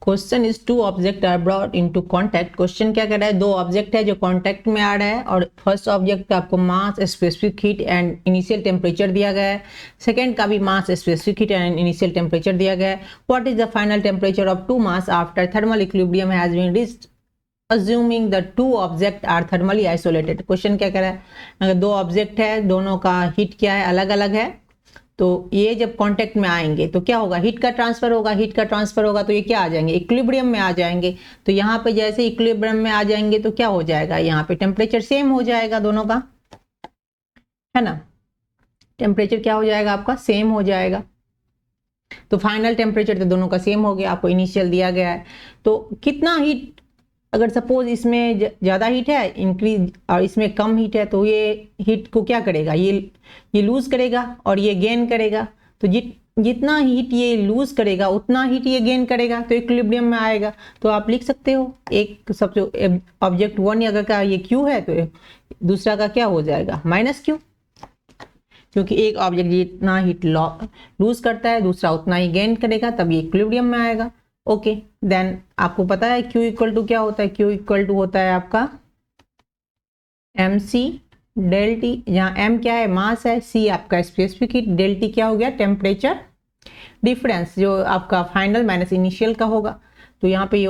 Question is two object are brought into contact. Question क्या कर रहा है, दो ऑब्जेक्ट है जो कांटेक्ट में आ रहा है और फर्स्ट ऑब्जेक्ट का आपको mass, specific heat and initial temperature दिया गया है, सेकंड का भी mass, specific heat and initial temperature दिया गया है। What is the final temperature of two mass after thermal equilibrium has been reached assuming the two object are thermally isolated। Question क्या कह रहा है, अगर दो ऑब्जेक्ट है, दोनों का हीट क्या है, अलग अलग है, तो ये जब कांटेक्ट में आएंगे तो क्या होगा, हीट का ट्रांसफर होगा, हीट का ट्रांसफर होगा तो ये क्या आ जाएंगे, इक्विलिब्रियम में आ जाएंगे। तो यहाँ पे जैसे इक्विलिब्रियम में आ जाएंगे तो क्या हो जाएगा, यहाँ पे टेम्परेचर सेम हो जाएगा दोनों का, है ना। टेम्परेचर क्या हो जाएगा आपका, सेम हो जाएगा। तो फाइनल टेम्परेचर तो दोनों का सेम हो गया, आपको इनिशियल दिया गया है। तो कितना हीट, अगर सपोज इसमें ज़्यादा हीट है इंक्रीज और इसमें कम हीट है, तो ये हीट को क्या करेगा, ये लूज करेगा और ये गेन करेगा। तो जितना हीट ये लूज करेगा उतना हीट ये गेन करेगा, तो इक्विलिब्रियम में आएगा। तो आप लिख सकते हो एक सबसे ऑब्जेक्ट वन अगर का ये क्यू है तो दूसरा का क्या हो जाएगा, माइनस क्यू, क्योंकि एक ऑब्जेक्ट जितना हीट लूज करता है दूसरा उतना ही गेन करेगा, तब ये इक्विलिब्रियम में आएगा। ओके, देन आपको पता है Q इक्वल टू क्या होता है, Q इक्वल टू होता है आपका mc डेल टी, जहाँ m क्या है, मास है, c आपका स्पेसिफिक हीट, डेल टी क्या हो गया, टेम्परेचर डिफरेंस, जो आपका फाइनल माइनस इनिशियल का होगा। तो यहाँ पे ये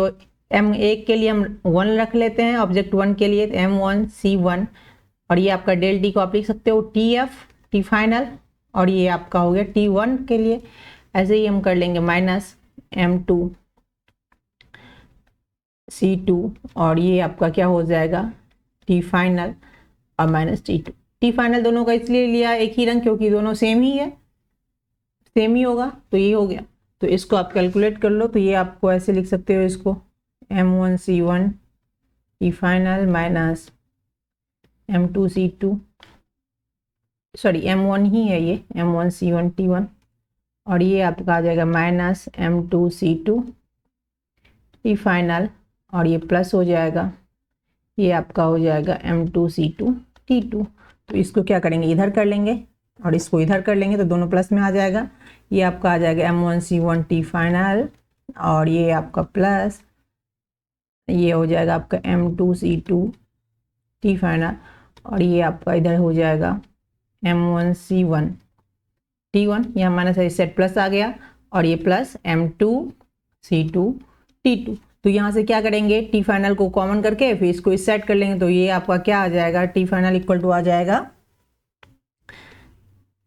m1 के लिए हम 1 रख लेते हैं, ऑब्जेक्ट 1 के लिए m1 c1, और ये आपका डेल टी को आप लिख सकते हो tf, टी फाइनल, और ये आपका हो गया t1 के लिए। ऐसे ही हम कर लेंगे माइनस m2 C2, और ये आपका क्या हो जाएगा, टी फाइनल और माइनस T2। टी फाइनल दोनों का इसलिए लिया एक ही रंग क्योंकि दोनों सेम ही है, सेम ही होगा, तो ये हो गया। तो इसको आप कैलकुलेट कर लो, तो ये आपको ऐसे लिख सकते हो इसको M1 C1 T final minus M2 C2, sorry M1 ही है ये, M1 C1 T1, और ये आपका आ जाएगा minus M2 C2 T final, और ये प्लस हो जाएगा, ये आपका हो जाएगा M2 C2 T2। तो इसको क्या करेंगे, इधर कर लेंगे और इसको इधर कर लेंगे, तो दोनों प्लस में आ जाएगा। ये आपका आ जाएगा M1 C1 T फाइनल, और ये आपका प्लस, ये हो जाएगा आपका M2 C2 T फाइनल, और ये आपका इधर हो जाएगा M1 C1 T1, यहाँ माइनस है, सेट प्लस आ गया, और ये प्लस M2 C2 T2। तो यहाँ से क्या करेंगे, टी फाइनल को कॉमन करके फिर इसको इस साइड कर लेंगे, तो ये आपका क्या आ जाएगा, टी फाइनल इक्वल टू आ जाएगा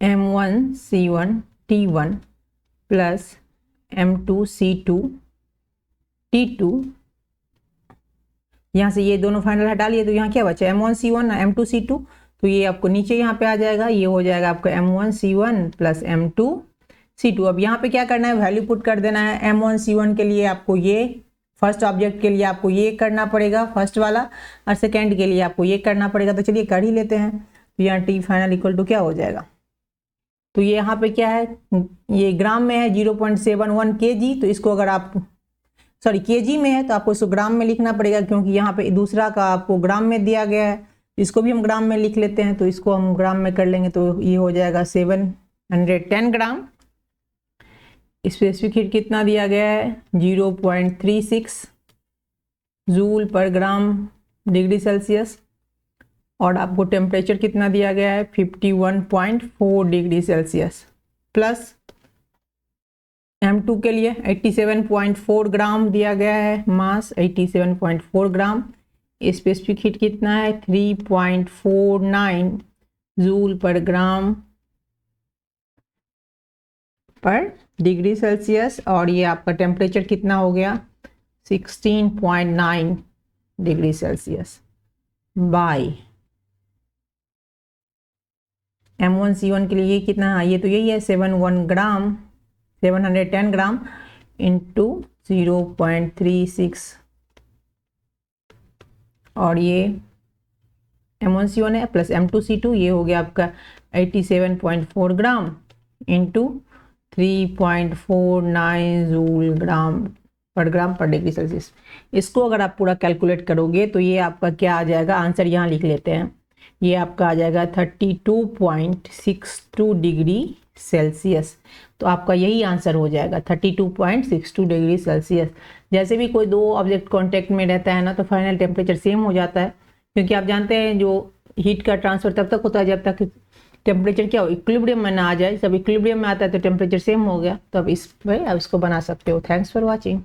M1 C1 T1 plus M2 C2 T2। यहाँ से ये दोनों फाइनल हटा लिए, तो यहाँ क्या बचा, M1 C1 M2 C2, तो ये आपको नीचे यहाँ पे आ जाएगा, ये हो जाएगा आपका M1 C1 plus M2 C2। अब यहाँ पे क्या करना है, वैल्यू पुट कर देना है। M1 C1 के लिए आपको ये, फर्स्ट ऑब्जेक्ट के लिए आपको ये करना पड़ेगा फर्स्ट वाला, और सेकेंड के लिए आपको ये करना पड़ेगा। तो चलिए कर ही लेते हैं। तो यहाँ टी फाइनल इक्वल टू क्या हो जाएगा, तो ये यहाँ पे क्या है, ये ग्राम में है 0.71 kg, तो इसको अगर आप सॉरी kg में है तो आपको इसको ग्राम में लिखना पड़ेगा, क्योंकि यहाँ पे दूसरा का आपको ग्राम में दिया गया है। इसको भी हम ग्राम में लिख लेते हैं, तो इसको हम ग्राम में कर लेंगे, तो ये हो जाएगा 710 ग्राम। स्पेसिफिक हीट कितना दिया गया है, 0.36 जूल पर ग्राम डिग्री सेल्सियस, और आपको टेम्परेचर कितना दिया गया है, 51.4 डिग्री सेल्सियस, प्लस M2 के लिए 87.4 ग्राम दिया गया है, मास 87.4 ग्राम। स्पेसिफिक हीट कितना है, 3.49 जूल पर ग्राम पर डिग्री सेल्सियस, और ये आपका टेम्परेचर कितना हो गया, 16.9 degree Celsius bye M1 C1 के लिए ये कितना है, ये तो यही है 710 ग्राम इंटू 0.36, और ये M1 C1 है प्लस M2 C2, ये हो गया आपका 87.4 ग्राम इंटू 3.49 जूल ग्राम पर डिग्री सेल्सियस। इसको अगर आप पूरा कैलकुलेट करोगे तो ये आपका क्या आ जाएगा, आंसर यहाँ लिख लेते हैं, ये आपका आ जाएगा 32.62 डिग्री सेल्सियस। तो आपका यही आंसर हो जाएगा 32.62 डिग्री सेल्सियस। जैसे भी कोई दो ऑब्जेक्ट कांटेक्ट में रहता है ना तो फाइनल टेम्परेचर सेम हो जाता है, क्योंकि आप जानते हैं जो हीट का ट्रांसफर तब तक होता है जब तक टेम्परेचर क्या हो, इक्विलिब्रियम में ना आ जाए। जब इक्विलिब्रियम में आता है तो टेम्परेचर सेम हो गया। तो अब इस पर आप इसको बना सकते हो। Thanks for watching.